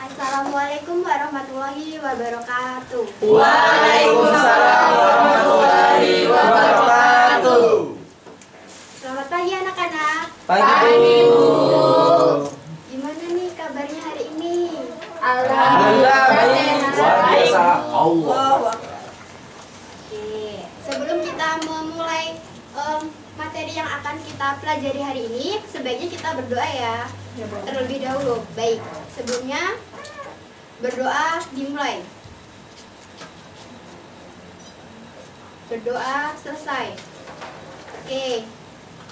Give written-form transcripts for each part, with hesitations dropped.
Assalamualaikum warahmatullahi wabarakatuh. Waalaikumsalam warahmatullahi wabarakatuh. Selamat pagi anak-anak. Pagi, Bu. Gimana nih kabarnya hari ini? Alhamdulillah baik. Luar biasa Allah. Oke, sebelum kita memulai materi yang akan kita pelajari hari ini, sebaiknya kita berdoa ya. Terlebih dahulu. Baik, sebelumnya berdoa dimulai. Berdoa selesai. Oke.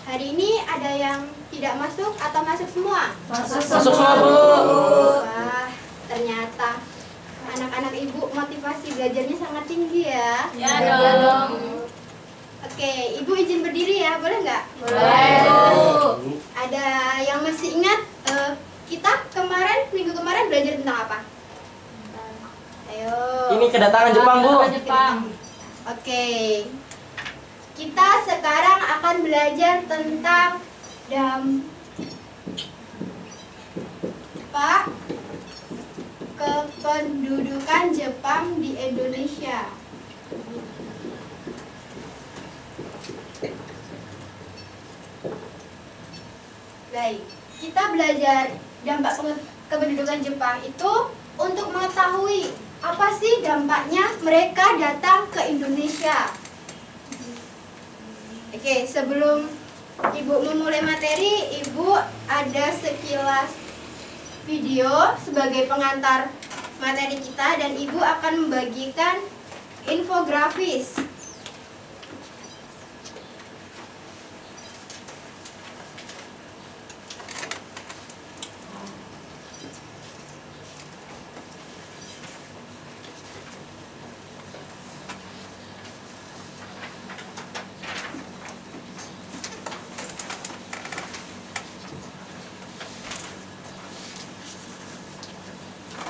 Hari ini ada yang tidak masuk atau masuk semua? Masuk semua, Bu. Wah, ternyata anak-anak ibu motivasi belajarnya sangat tinggi ya. Ya dong. Oke, ibu izin berdiri ya, boleh nggak? Boleh, Bu. Ada yang masih ingat kita minggu kemarin belajar tentang apa? Ayo. Ini kedatangan Jepang, Bu. Oke. Kita sekarang akan belajar tentang dampak kependudukan Jepang di Indonesia. Baik, kita belajar dampak kependudukan Jepang itu untuk mengetahui apa sih dampaknya mereka datang ke Indonesia. Oke, sebelum Ibu memulai materi, Ibu ada sekilas video sebagai pengantar materi kita dan Ibu akan membagikan infografis.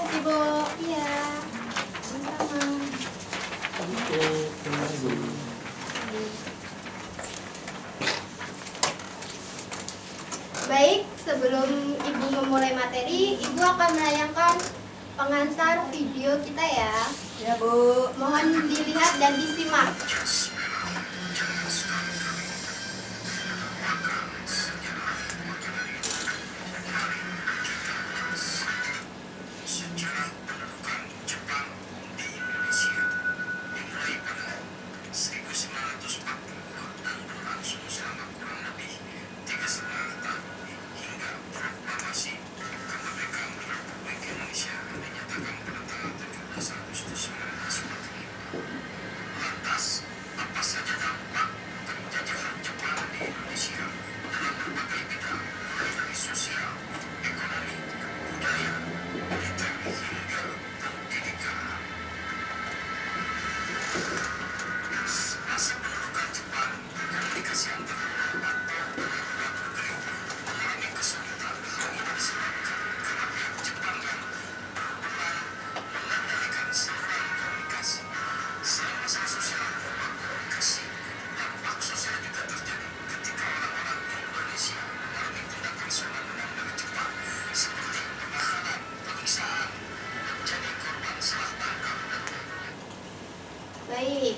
Ibu, iya, sama-sama. Baik, sebelum Ibu memulai materi, Ibu akan menayangkan pengantar video kita ya. Ya, Bu. Mohon dilihat dan disimak. Sejarah pendudukan Jepang di Indonesia dimulai pada 1942 dan berlangsung selama kurang lebih 39 tahun hingga proklamasi kemerdekaan Republik Indonesia dinyatakan pada tanggal 17 Agustus 1945. Lantas, apa saja dampak penjajahan Jepang di Indonesia dalam berbagai bidang, mulai dari sosial, ekonomi, budaya, militer hingga pendidikan. Masa pendudukan Jepang, komunikasi antar pulau atau luar negeri mengalami kesulitan, hal ini disebabkan kerajaan Jepang yang berwenang mengendalikan saluran komunikasi. Selain masalah sosial berupa komunikasi, dampak sosial juga terjadi ketika orang-orang Indonesia mengalami tindakan semena-mena dari Jepang seperti penahanan, penyiksaan, menjadi korban salah tangkap dan lainnya. Baik,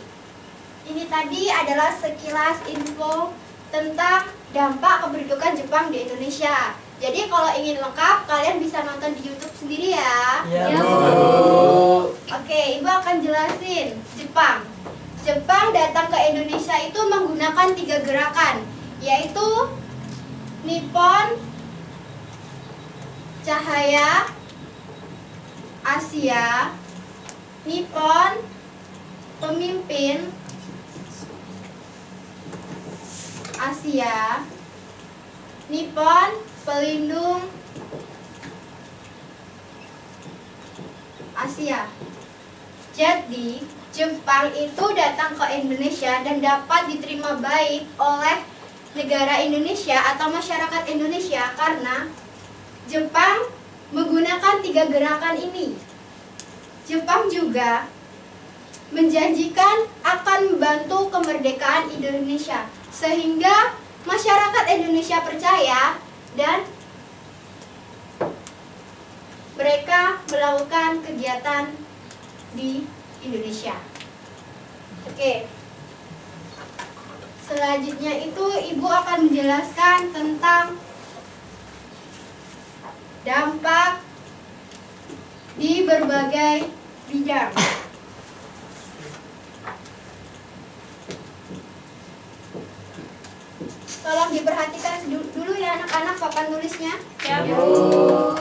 ini tadi adalah sekilas info tentang dampak kependudukan Jepang di Indonesia. Jadi kalau ingin lengkap, kalian bisa nonton di YouTube sendiri ya. Ya, Ya, Bu. Oke, Ibu akan jelasin Jepang. Jepang datang ke Indonesia itu menggunakan 3 gerakan, yaitu Nippon, Cahaya Asia, Nippon, Pemimpin Asia, Nippon, Pelindung Asia. Jadi, Jepang itu datang ke Indonesia dan dapat diterima baik oleh negara Indonesia atau masyarakat Indonesia karena Jepang menggunakan 3 gerakan ini. Jepang juga menjanjikan akan membantu kemerdekaan Indonesia sehingga masyarakat Indonesia percaya dan mereka melakukan kegiatan di Indonesia. Oke. Selanjutnya itu Ibu akan menjelaskan tentang dampak di berbagai bidang. Tolong diperhatikan dulu ya anak-anak papan tulisnya. Ya, Bu.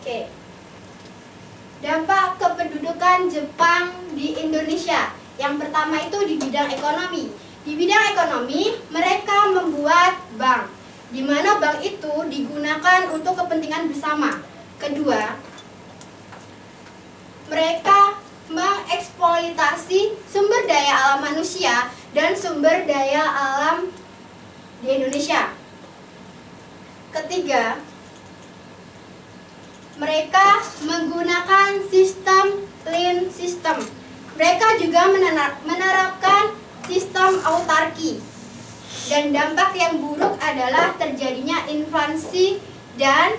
Oke. Dampak kependudukan Jepang di Indonesia. Yang pertama itu di bidang ekonomi. Di bidang ekonomi, mereka membuat bank, di mana bank itu digunakan untuk kepentingan bersama. Kedua, mereka mengeksploitasi sumber daya alam manusia dan sumber daya alam di Indonesia. Ketiga, mereka menggunakan sistem lean system. Mereka juga menerapkan sistem autarki. Dan dampak yang buruk adalah terjadinya inflasi dan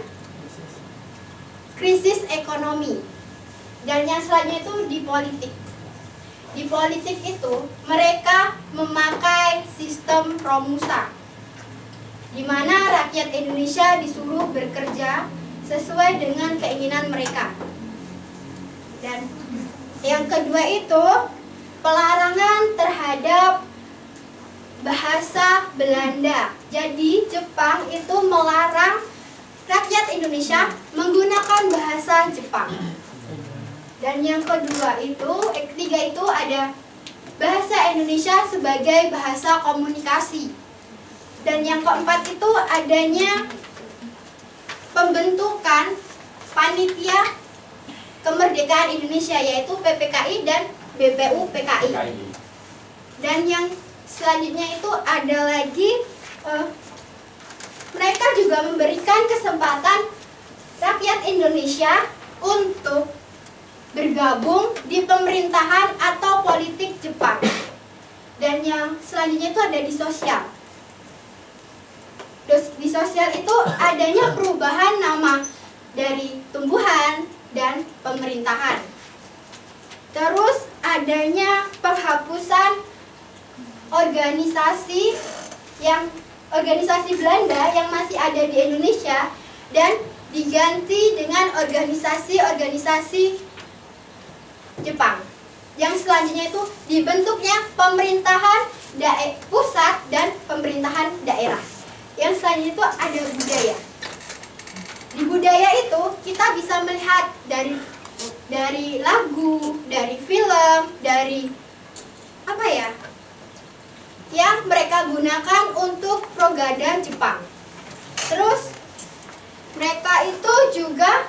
krisis ekonomi. Dan yang selanjutnya itu di politik. Di politik itu mereka memakai sistem Romusa, di mana rakyat Indonesia disuruh bekerja sesuai dengan keinginan mereka. Dan yang kedua itu pelarangan terhadap bahasa Belanda. Jadi Jepang itu melarang rakyat Indonesia menggunakan bahasa Jepang. Dan yang ketiga itu ada bahasa Indonesia sebagai bahasa komunikasi. Dan yang keempat itu adanya pembentukan panitia kemerdekaan Indonesia, yaitu PPKI dan BPUPKI. Dan yang selanjutnya itu ada lagi mereka juga memberikan kesempatan rakyat Indonesia untuk bergabung di pemerintahan atau politik Jepang. Dan yang selanjutnya itu ada di sosial. Di sosial itu adanya perubahan nama dari tumbuhan dan pemerintahan. Terus adanya penghapusan organisasi Belanda yang masih ada di Indonesia dan diganti dengan organisasi-organisasi Jepang. Yang selanjutnya itu dibentuknya pemerintahan pusat dan pemerintahan daerah. Yang selanjutnya itu ada budaya. Di budaya itu kita bisa melihat dari lagu, dari film, dari yang mereka gunakan untuk propaganda Jepang. Terus mereka itu juga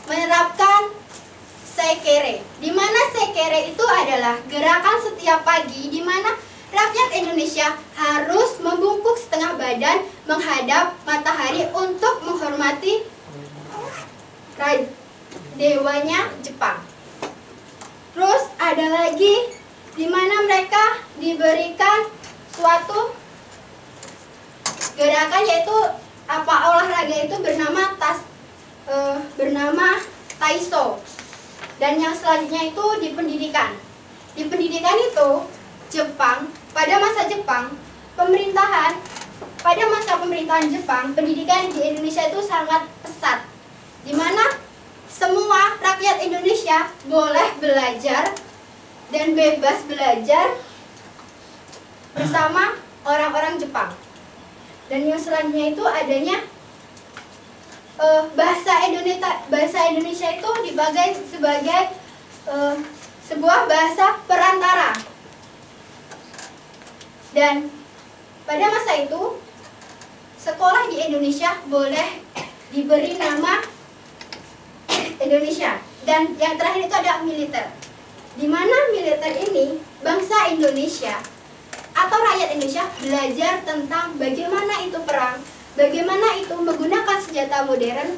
menerapkan Seikere, di mana Seikere itu adalah gerakan setiap pagi di mana rakyat Indonesia harus membungkuk setengah badan menghadap matahari untuk menghormati dewanya Jepang. Terus ada lagi di mana mereka diberikan suatu gerakan, yaitu olahraga itu bernama Taiso. Dan yang selanjutnya itu di pendidikan. Di pendidikan itu pada masa pemerintahan Jepang, pendidikan di Indonesia itu sangat pesat, di mana semua rakyat Indonesia boleh belajar dan bebas belajar bersama orang-orang Jepang. Dan yang selanjutnya itu adanya bahasa Indonesia itu dibagi sebagai sebuah bahasa perantara. Dan pada masa itu sekolah di Indonesia boleh diberi nama Indonesia. Dan yang terakhir itu ada militer. Di mana militer ini bangsa Indonesia atau rakyat Indonesia belajar tentang bagaimana itu perang, bagaimana itu menggunakan senjata modern,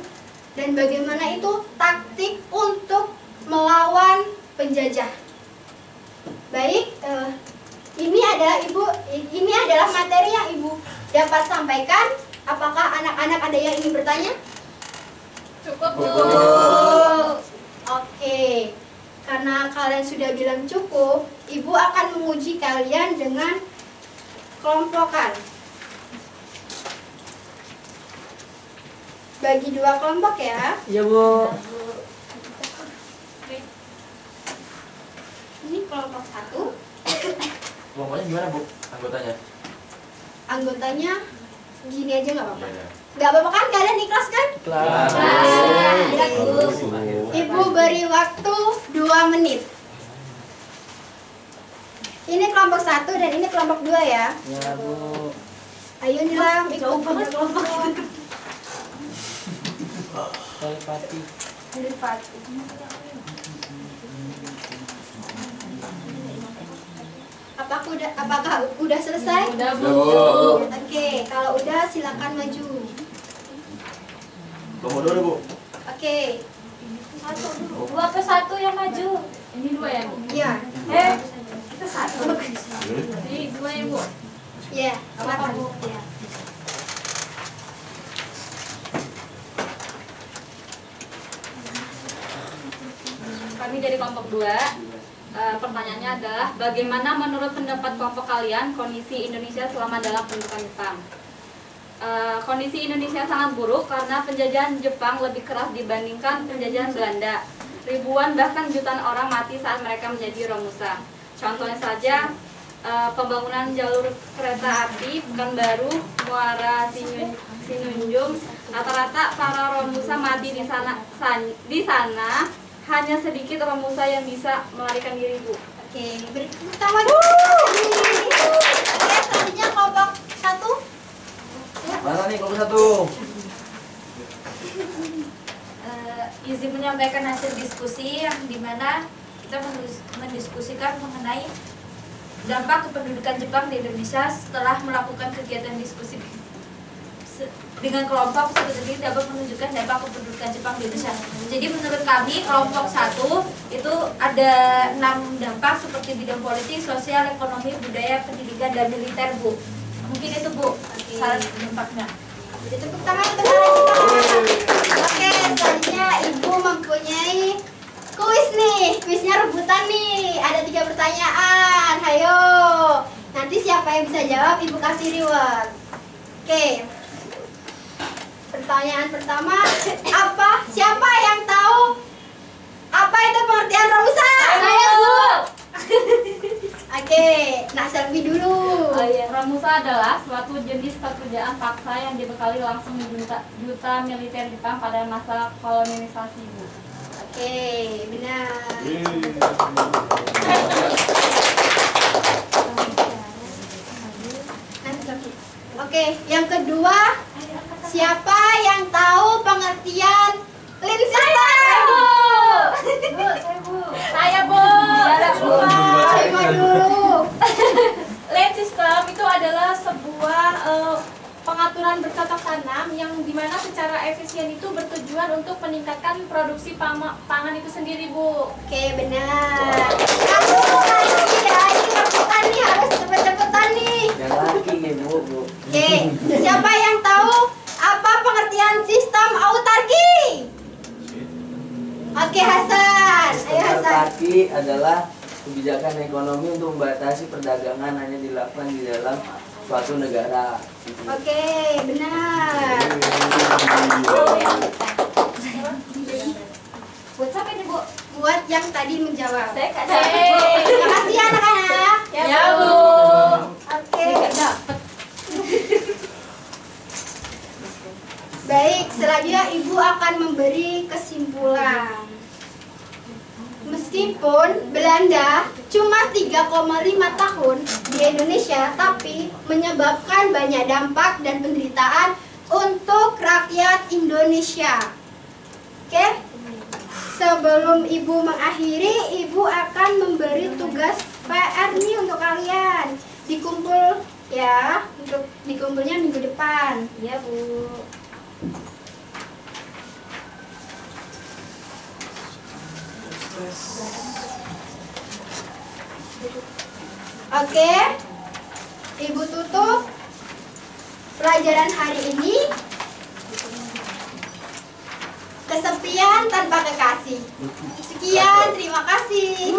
dan bagaimana itu taktik untuk melawan penjajah. Baik, ini adalah materi yang Ibu dapat sampaikan. Apakah anak-anak ada yang ingin bertanya? Cukup, Bu. Oke. Karena kalian sudah bilang cukup, Ibu akan menguji kalian dengan kelompokan. Bagi 2 kelompok ya. Iya, Bu. Ini kelompok 1. Kelompoknya gimana, Bu? Anggotanya? Anggotanya gini aja nggak apa-apa. Iya. Nggak apa-apa kan? Kalian ikhlas kan? Kelas. Ibu beri waktu 2 menit. Ini kelompok 1 dan ini kelompok 2 ya. Ya, Bu. Ayo Nilam, ikut kelompok. Telepati. Apakah udah selesai? Udah, Bu. Oke, kalau udah silakan maju. Nomor 2 Bu. Oke, 2 ke 1 yang maju. Ini 2 ya, Bu? ya, Itu 1. Ini 2 ya, Bu? ya, silakan. Bu? Ya. Kami dari kelompok 2. Pertanyaannya adalah bagaimana menurut pendapat kelompok kalian kondisi Indonesia selama dalam pendudukan Jepang? Kondisi Indonesia sangat buruk karena penjajahan Jepang lebih keras dibandingkan penjajahan Belanda. Ribuan bahkan jutaan orang mati saat mereka menjadi Romusa. Contohnya saja pembangunan jalur kereta api Pekanbaru, Muara Sinunjung. Rata-rata para Romusa mati di sana hanya sedikit Romusa yang bisa melarikan diri, Bu. Oke, beri tepuk tangan. Oke, selanjutnya kelompok 1. Mana nih kelompok 1? Izin menyampaikan hasil diskusi yang dimana kita mendiskusikan mengenai dampak kependudukan Jepang di Indonesia setelah melakukan kegiatan diskusi dengan kelompok seperti ini dapat menunjukkan dampak kependudukan Jepang di Indonesia. Jadi menurut kami kelompok 1 itu ada 6 dampak seperti bidang politik, sosial, ekonomi, budaya, pendidikan, dan militer, Bu. Mungkin itu, Bu, salah satu dampaknya. Beri tepuk tangan untuk kalian. Oke, selanjutnya Ibu mempunyai kuis nih. Kuisnya rebutan nih. Ada 3 pertanyaan. Hayo. Nanti siapa yang bisa jawab, Ibu kasih reward. Oke. Pertanyaan pertama, siapa yang tahu apa itu pengertian Romusa? Saya, Bu. Oke, nah selfie dulu. Romusa adalah suatu jenis pekerjaan paksa yang dibekali langsung di duta militer Jepang pada masa kolonisasi, Bu. Oke, benar. Oke, yang kedua, siapa yang tahu pengertian link system? Bu, saya, Bu. Saya, Bu. Terima dulu. Land system itu adalah sebuah pengaturan bercocok tanam yang dimana secara efisien itu bertujuan untuk meningkatkan produksi pangan itu sendiri, Bu. Oke, benar. Kamu lagi ya, ini rebutan nih, harus cepet-cepetan nih. Yang laki nih, Bu. Oke, siapa yang tahu apa pengertian sistem autarki? Oke, Hasan. Ayo Hasan. Autarki adalah kebijakan ekonomi untuk membatasi perdagangan hanya dilakukan di dalam suatu negara. Oke, benar. Buat siapa ini, Bu? Buat yang tadi menjawab. Saya nggak dapet, Bu. Terima kasih anak-anak. Ya, Bu. Oke. Saya nggak dapet. Baik, selanjutnya Ibu akan memberi kesimpulan. Meskipun Belanda cuma 3,5 tahun di Indonesia, tapi menyebabkan banyak dampak dan penderitaan untuk rakyat Indonesia. Oke? Sebelum Ibu mengakhiri, Ibu akan memberi tugas PR nih untuk kalian. Dikumpul ya, untuk dikumpulnya minggu depan. Iya, Bu. Oke, Ibu tutup pelajaran hari ini. Kesepian tanpa kekasih. Sekian, terima kasih.